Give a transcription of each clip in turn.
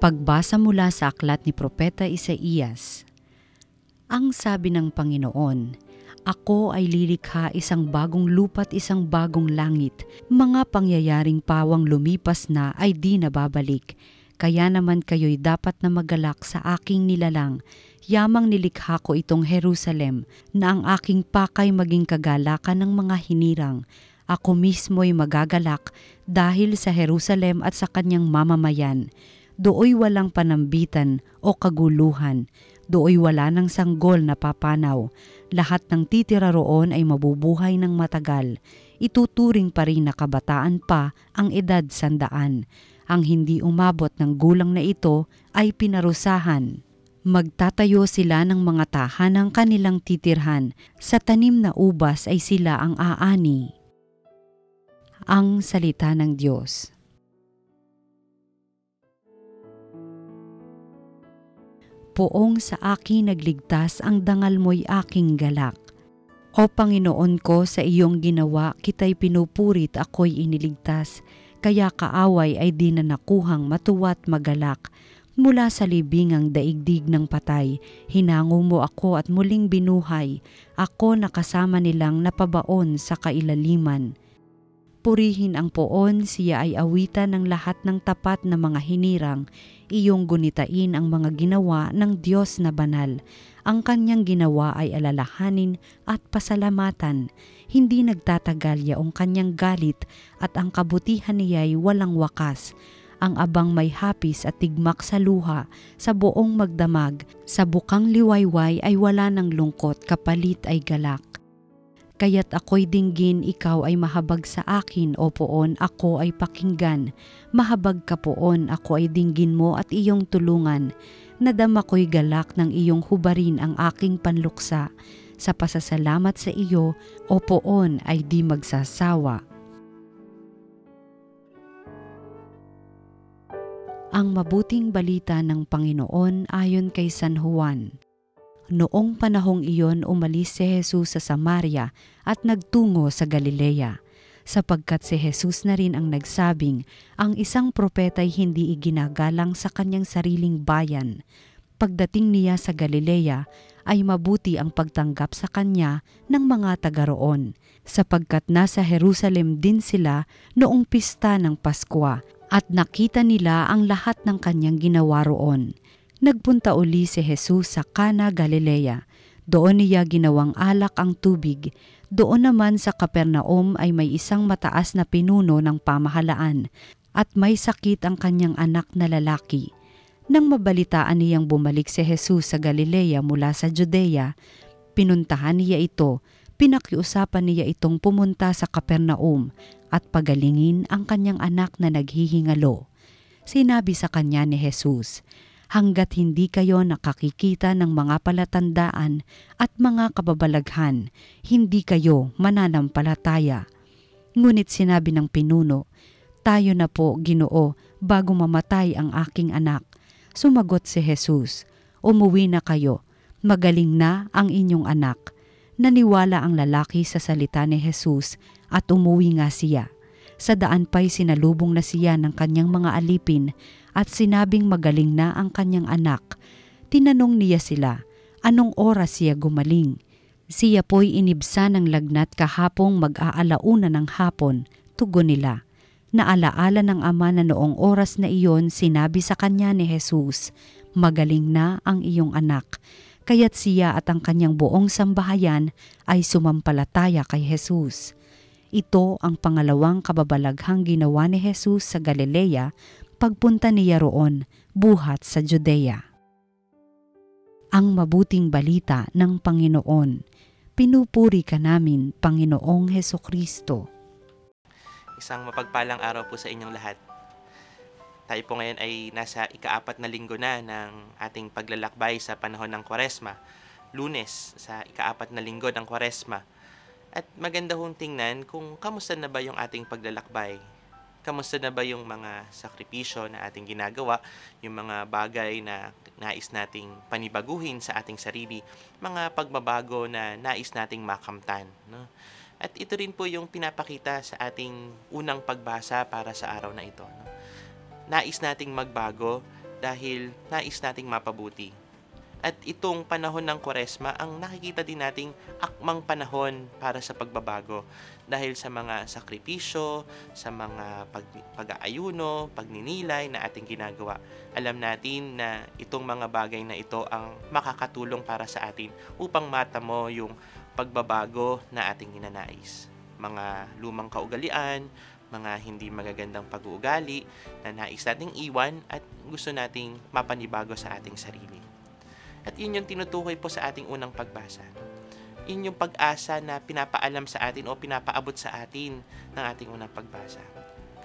Pagbasa mula sa aklat ni Propeta Isaías. Ang sabi ng Panginoon, "Ako ay lilikha isang bagong lupa't isang bagong langit. Mga pangyayaring pawang lumipas na ay di nababalik. Kaya naman kayo'y dapat na magalak sa aking nilalang. Yamang nilikha ko itong Jerusalem, na ang aking pakay maging kagalakan ng mga hinirang. Ako mismo'y magagalak dahil sa Jerusalem at sa kanyang mamamayan. Dooy walang panambitan o kaguluhan. Dooy wala ng sanggol na papanaw. Lahat ng titira roon ay mabubuhay ng matagal. Ituturing pa rin na kabataan pa ang edad 100. Ang hindi umabot ng gulang na ito ay pinarusahan. Magtatayo sila ng mga tahanang kanilang titirhan. Sa tanim na ubas ay sila ang aani." Ang salita ng Diyos. Poong sa akin nagligtas, ang dangal mo'y aking galak. O Panginoon ko, sa iyong ginawa, kita'y pinupurit, ako'y iniligtas. Kaya kaaway ay di na nakuhang matuwa't magalak. Mula sa libingang daigdig ng patay, hinango mo ako at muling binuhay. Ako nakasama nilang napabaon sa kailaliman. Purihin ang poon, siya ay awitan ng lahat ng tapat na mga hinirang. Iyong gunitain ang mga ginawa ng Diyos na banal. Ang kanyang ginawa ay alalahanin at pasalamatan. Hindi nagtatagal yaong kanyang galit at ang kabutihan niya'y walang wakas. Ang abang may hapis at tigmak sa luha, sa buong magdamag, sa bukang liwayway ay wala ng lungkot, kapalit ay galak. Kaya't ako'y dinggin, ikaw ay mahabag sa akin, o poon, ako ay pakinggan. Mahabag ka poon, ako ay dinggin mo at iyong tulungan. Nadama ko'y galak ng iyong hubarin ang aking panluksa. Sa pasasalamat sa iyo, o poon, ay di magsasawa. Ang mabuting balita ng Panginoon ayon kay San Juan. Noong panahong iyon, umalis si Jesus sa Samaria at nagtungo sa Galilea, sapagkat si Jesus na rin ang nagsabing ang isang propeta'y hindi iginagalang sa kanyang sariling bayan. Pagdating niya sa Galilea, ay mabuti ang pagtanggap sa kanya ng mga taga roon, sapagkat nasa Jerusalem din sila noong pista ng Paskwa at nakita nila ang lahat ng kanyang ginawa roon. Nagpunta uli si Jesus sa Cana, Galilea. Doon niya ginawang alak ang tubig. Doon naman sa Capernaum ay may isang mataas na pinuno ng pamahalaan at may sakit ang kanyang anak na lalaki. Nang mabalitaan niyang bumalik si Jesus sa Galilea mula sa Judea, pinuntahan niya ito. Pinakiusapan niya itong pumunta sa Capernaum at pagalingin ang kanyang anak na naghihingalo. Sinabi sa kanya ni Jesus, "Hanggat hindi kayo nakakikita ng mga palatandaan at mga kababalaghan, hindi kayo mananampalataya." Ngunit sinabi ng pinuno, "Tayo na po, Ginoo, bago mamatay ang aking anak." Sumagot si Jesus, "Umuwi na kayo, magaling na ang inyong anak." Naniwala ang lalaki sa salita ni Jesus at umuwi nga siya. Sa daan pa'y sinalubong na siya ng kanyang mga alipin at sinabing magaling na ang kanyang anak. Tinanong niya sila, anong oras siya gumaling? Siya po'y inibsa ng lagnat kahapong mag-aalauna ng hapon. Tugon nila. Naalaala ng ama na noong oras na iyon sinabi sa kanya ni Jesus, "Magaling na ang iyong anak." Kaya't siya at ang kanyang buong sambahayan ay sumampalataya kay Jesus. Ito ang pangalawang kababalaghang ginawa ni Jesus sa Galilea pagpunta niya roon, buhat sa Judea. Ang mabuting balita ng Panginoon. Pinupuri ka namin, Panginoong Hesukristo. Isang mapagpalang araw po sa inyong lahat. Tayo po ngayon ay nasa ika-4 na linggo na ng ating paglalakbay sa panahon ng Kwaresma. Lunes sa ika-4 na linggo ng Kwaresma. At maganda hong tingnan kung kamusta na ba yung ating paglalakbay. Kamusta na ba yung mga sakripisyo na ating ginagawa, yung mga bagay na nais nating panibaguhin sa ating sarili, mga pagbabago na nais nating makamtan, no? At ito rin po yung pinapakita sa ating unang pagbasa para sa araw na ito, no? Nais nating magbago dahil nais nating mapabuti. At itong panahon ng Kwaresma ang nakikita din nating akmang panahon para sa pagbabago dahil sa mga sakripisyo, sa mga pag-aayuno, pagninilay na ating ginagawa. Alam natin na itong mga bagay na ito ang makakatulong para sa atin upang matamo yung pagbabago na ating ninanais. Mga lumang kaugalian, mga hindi magagandang pag-uugali na nais nating iwan at gusto nating mapanibago sa ating sarili. At yun yung tinutukoy po sa ating unang pagbasa. Yun yung pag-asa na pinapaalam sa atin o pinapaabot sa atin ng ating unang pagbasa.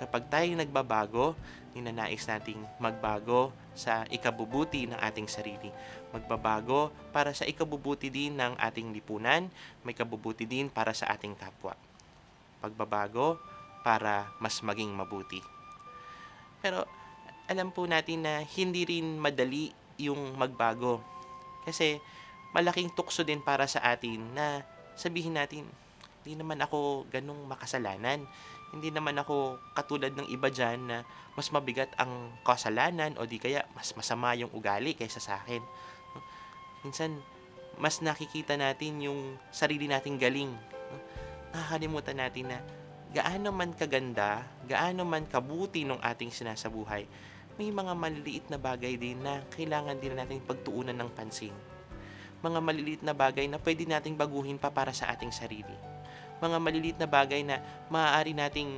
Kapag tayo nagbabago, ninanais nating magbago sa ikabubuti ng ating sarili. Magbabago para sa ikabubuti din ng ating lipunan, may kabubuti din para sa ating kapwa. Pagbabago para mas maging mabuti. Pero alam po natin na hindi rin madali yung magbago. Kasi malaking tukso din para sa atin na sabihin natin, hindi naman ako ganung makasalanan. Hindi naman ako katulad ng iba dyan na mas mabigat ang kasalanan o di kaya mas masama yung ugali kaysa sa akin. Minsan, mas nakikita natin yung sarili nating galing. Nakakalimutan natin na gaano man kaganda, gaano man kabuti nung ating sinasabuhay, may mga maliliit na bagay din na kailangan din natin pagtuunan ng pansin. Mga maliliit na bagay na pwede nating baguhin pa para sa ating sarili. Mga maliliit na bagay na maaari nating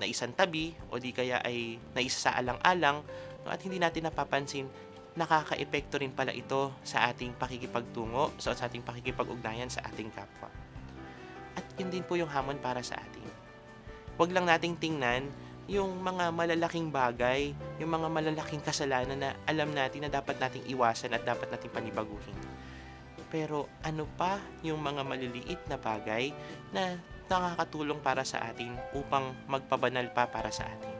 naisantabi o di kaya ay naisasaalang-alang at hindi natin napapansin, nakaka-epekto rin pala ito sa ating pakikipagtungo, sa ating pakikipag-ugnayan sa ating kapwa. At yun din po yung hamon para sa atin. Huwag lang nating tingnan yung mga malalaking bagay, yung mga malalaking kasalanan na alam natin na dapat nating iwasan at dapat nating panibaguhin. Pero ano pa yung mga maliliit na bagay na nakakatulong para sa atin upang magpabanal pa para sa atin.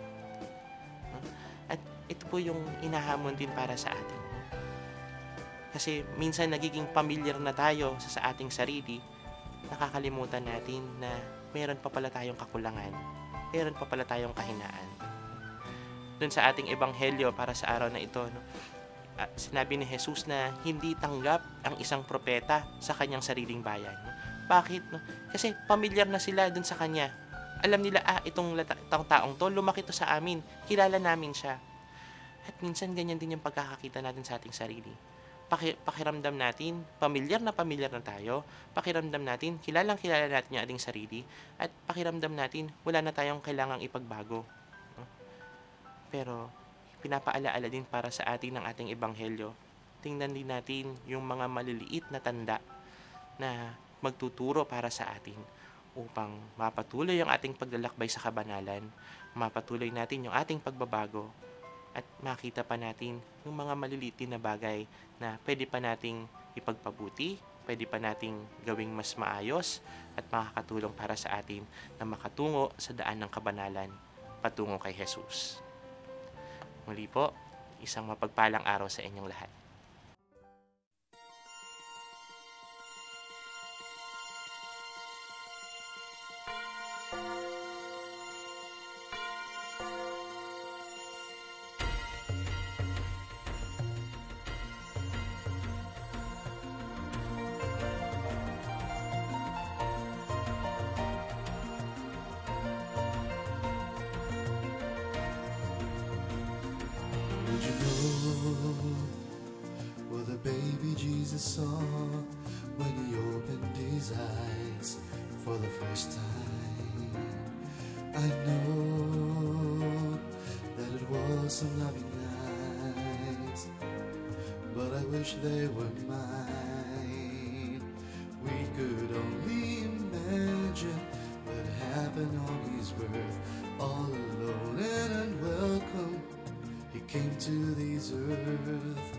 At ito po yung inahamon din para sa atin. Kasi minsan nagiging familiar na tayo sa ating sarili, nakakalimutan natin na meron pa pala tayong kakulangan. Meron pa pala tayong kahinaan. Doon sa ating ebanghelyo para sa araw na ito, sinabi ni Jesus na hindi tanggap ang isang propeta sa kanyang sariling bayan. Bakit? Kasi familiar na sila doon sa kanya. Alam nila, itong taong to, lumaki to sa amin. Kilala namin siya. At minsan ganyan din yung pagkakakita natin sa ating sarili. Pakiramdam natin, familiar na tayo, pakiramdam natin, kilala natin yung ating sarili, at pakiramdam natin, wala na tayong kailangang ipagbago. Pero, pinapaalaala din para sa atin ng ating ebanghelyo. Tingnan din natin yung mga maliliit na tanda na magtuturo para sa atin upang mapatuloy ang ating paglalakbay sa kabanalan, mapatuloy natin yung ating pagbabago, at makita pa natin yung mga maliliit na bagay na pwede pa nating ipagpabuti, pwede pa nating gawing mas maayos at makakatulong para sa atin na makatungo sa daan ng kabanalan patungo kay Jesus. Muli po, isang mapagpalang araw sa inyong lahat. Did you know what the baby Jesus saw when he opened his eyes for the first time? I know that it was some loving eyes, but I wish they were mine. We could only imagine what happened on his birth, all alone and unwelcome. He came to this earth